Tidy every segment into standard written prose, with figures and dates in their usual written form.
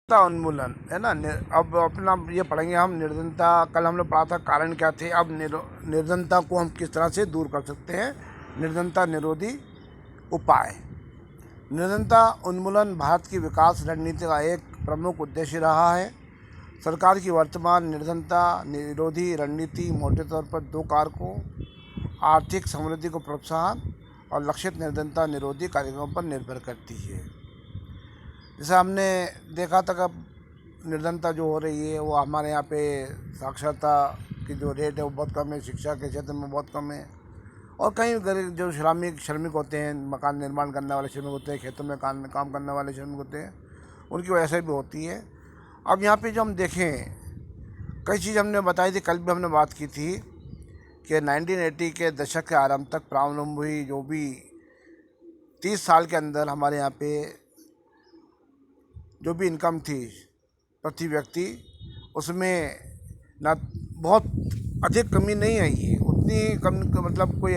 उन्मूलन है ना। अब अपना ये पढ़ेंगे हम निर्धनता। कल हमने पढ़ा था कारण क्या थे। अब निर्धनता को हम किस तरह से दूर कर सकते हैं। निर्धनता निरोधी उपाय। निर्धनता उन्मूलन भारत की विकास रणनीति का एक प्रमुख उद्देश्य रहा है। सरकार की वर्तमान निर्धनता निरोधी रणनीति मोटे तौर पर दो कारकों, आर्थिक समृद्धि को प्रोत्साहन और लक्षित निर्धनता निरोधी कार्यक्रमों पर निर्भर करती है। जैसे हमने देखा था कि निर्धनता जो हो रही है वो हमारे यहाँ पे साक्षरता की जो रेट है वो बहुत कम है, शिक्षा के क्षेत्र में बहुत कम है। और कई गरीब जो श्रमिक होते हैं, मकान निर्माण करने वाले श्रमिक होते हैं, खेतों में काम करने वाले श्रमिक होते हैं, उनकी वजह से भी होती है। अब यहाँ पे जो हम देखें, कई चीज़ हमने बताई थी, कल भी हमने बात की थी कि 1980 के दशक के आरंभ तक प्रारंभ हुई जो भी 30 साल के अंदर हमारे यहाँ पे जो भी इनकम थी प्रति व्यक्ति, उसमें ना बहुत अधिक कमी नहीं आई है। उतनी कम मतलब कोई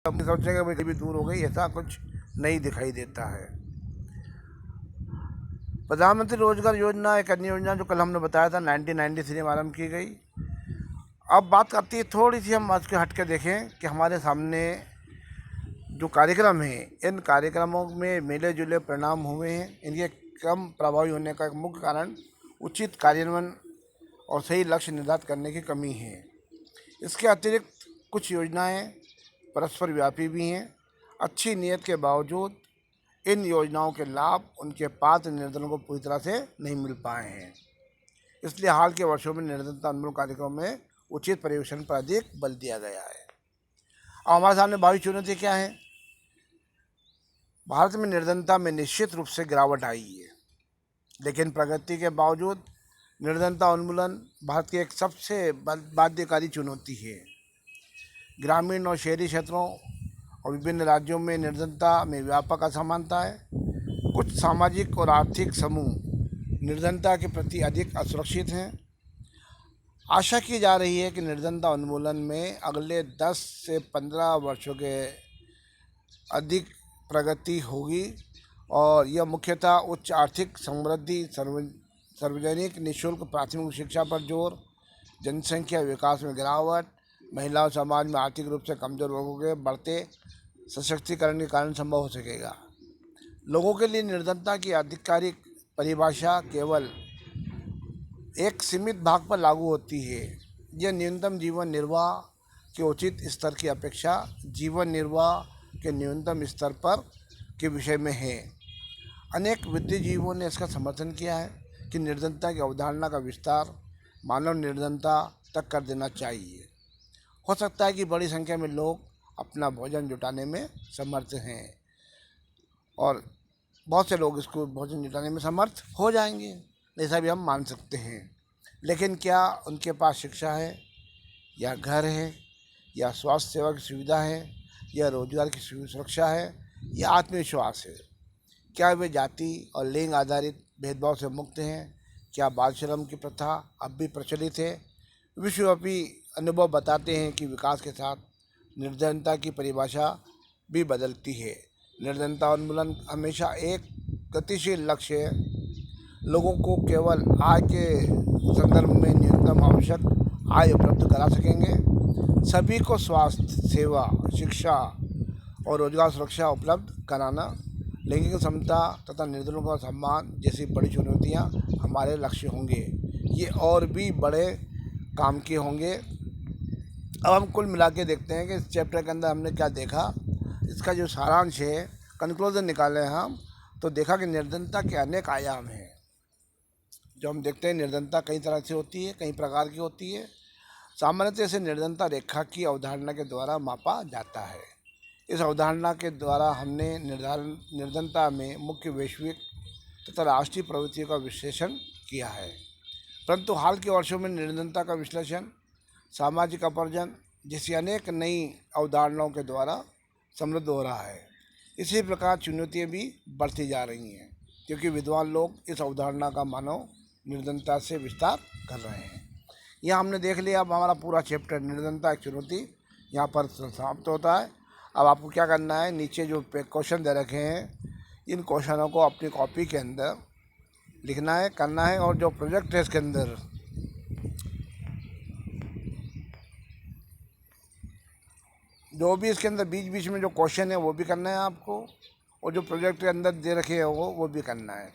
सोचेगा भाई कभी दूर हो गई, ऐसा कुछ नहीं दिखाई देता है। प्रधानमंत्री रोजगार योजना एक अन्य योजना जो कल हमने बताया था 1993 में आरम्भ की गई। अब बात करती है थोड़ी सी हम आज के हट के देखें कि हमारे सामने जो कार्यक्रम हैं, इन कार्यक्रमों में मिले जुले परिणाम हुए हैं। इनके कम प्रभावी होने का एक मुख्य कारण उचित कार्यान्वयन और सही लक्ष्य निर्धारित करने की कमी है। इसके अतिरिक्त कुछ योजनाएं परस्पर व्यापी भी हैं। अच्छी नीयत के बावजूद इन योजनाओं के लाभ उनके पात्र निर्धनों को पूरी तरह से नहीं मिल पाए हैं। इसलिए हाल के वर्षों में निर्धनता उन्मूलन कार्यक्रम में उचित पर्यवेक्षण पर अधिक बल दिया गया है। अब हमारे सामने भावी चुनौती क्या है। भारत में निर्धनता में निश्चित रूप से गिरावट आई है, लेकिन प्रगति के बावजूद निर्धनता उन्मूलन भारत की एक सबसे बाध्यकारी चुनौती है। ग्रामीण और शहरी क्षेत्रों और विभिन्न राज्यों में निर्धनता में व्यापक असमानता है। कुछ सामाजिक और आर्थिक समूह निर्धनता के प्रति अधिक असुरक्षित हैं। आशा की जा रही है कि निर्धनता उन्मूलन में अगले 10 से 15 वर्षों के अधिक प्रगति होगी और यह मुख्यतः उच्च आर्थिक समृद्धि, सार्वजनिक निःशुल्क प्राथमिक शिक्षा पर जोर, जनसंख्या विकास में गिरावट, महिलाओं समाज में आर्थिक रूप से कमजोर लोगों के बढ़ते सशक्तिकरण के कारण संभव हो सकेगा। लोगों के लिए निर्धनता की आधिकारिक परिभाषा केवल एक सीमित भाग पर लागू होती है। यह न्यूनतम जीवन निर्वाह के उचित स्तर की अपेक्षा जीवन निर्वाह के न्यूनतम स्तर पर के विषय में है। अनेक बुद्धिजीवियों ने इसका समर्थन किया है कि निर्धनता की अवधारणा का विस्तार मानव निर्धनता तक कर देना चाहिए। हो सकता है कि बड़ी संख्या में लोग अपना भोजन जुटाने में समर्थ हैं और बहुत से लोग इसको भोजन जुटाने में समर्थ हो जाएंगे, ऐसा भी हम मान सकते हैं। लेकिन क्या उनके पास शिक्षा है, या घर है, या स्वास्थ्य सेवा की सुविधा है, या रोजगार की सुरक्षा है, या आत्मविश्वास है? क्या वे जाति और लिंग आधारित भेदभाव से मुक्त हैं? क्या बाल श्रम की प्रथा अब भी प्रचलित है? विश्वव्यापी अनुभव बताते हैं कि विकास के साथ निर्धनता की परिभाषा भी बदलती है। निर्धनता उन्मूलन हमेशा एक गतिशील लक्ष्य है। लोगों को केवल आय के संदर्भ में न्यूनतम आवश्यक आय उपलब्ध करा सकेंगे। सभी को स्वास्थ्य सेवा, शिक्षा और रोजगार सुरक्षा उपलब्ध कराना, लैंगिक समता तथा निर्धनों का सम्मान जैसी बड़ी चुनौतियां हमारे लक्ष्य होंगे। ये और भी बड़े काम के होंगे। अब हम कुल मिला के देखते हैं कि इस चैप्टर के अंदर हमने क्या देखा। इसका जो सारांश है, कंक्लूजन निकाले हम, तो देखा कि निर्धनता के अनेक आयाम हैं। जो हम देखते हैं निर्धनता कई तरह से होती है, कई प्रकार की होती है। सामान्यतः इसे निर्धनता रेखा की अवधारणा के द्वारा मापा जाता है। इस अवधारणा के द्वारा हमने निर्धनता में मुख्य वैश्विक तथा राष्ट्रीय प्रवृत्तियों का विश्लेषण किया है। परंतु हाल के वर्षों में निर्धनता का विश्लेषण सामाजिक अपरजन जैसी अनेक नई अवधारणाओं के द्वारा समृद्ध हो रहा है। इसी प्रकार चुनौतियाँ भी बढ़ती जा रही हैं, क्योंकि विद्वान लोग इस अवधारणा का मानव निर्धनता से विस्तार कर रहे हैं। यह हमने देख लिया। अब हमारा पूरा चैप्टर निर्धनता एक चुनौती यहाँ पर समाप्त होता है। अब आपको क्या करना है, नीचे जो क्वेश्चन दे रखे हैं, इन क्वेश्चनों को अपनी कॉपी के अंदर लिखना है, करना है। और जो प्रोजेक्ट है इसके अंदर जो भी इसके अंदर बीच बीच में जो क्वेश्चन है वो भी करना है आपको, और जो प्रोजेक्ट के अंदर दे रखे हैं वो भी करना है।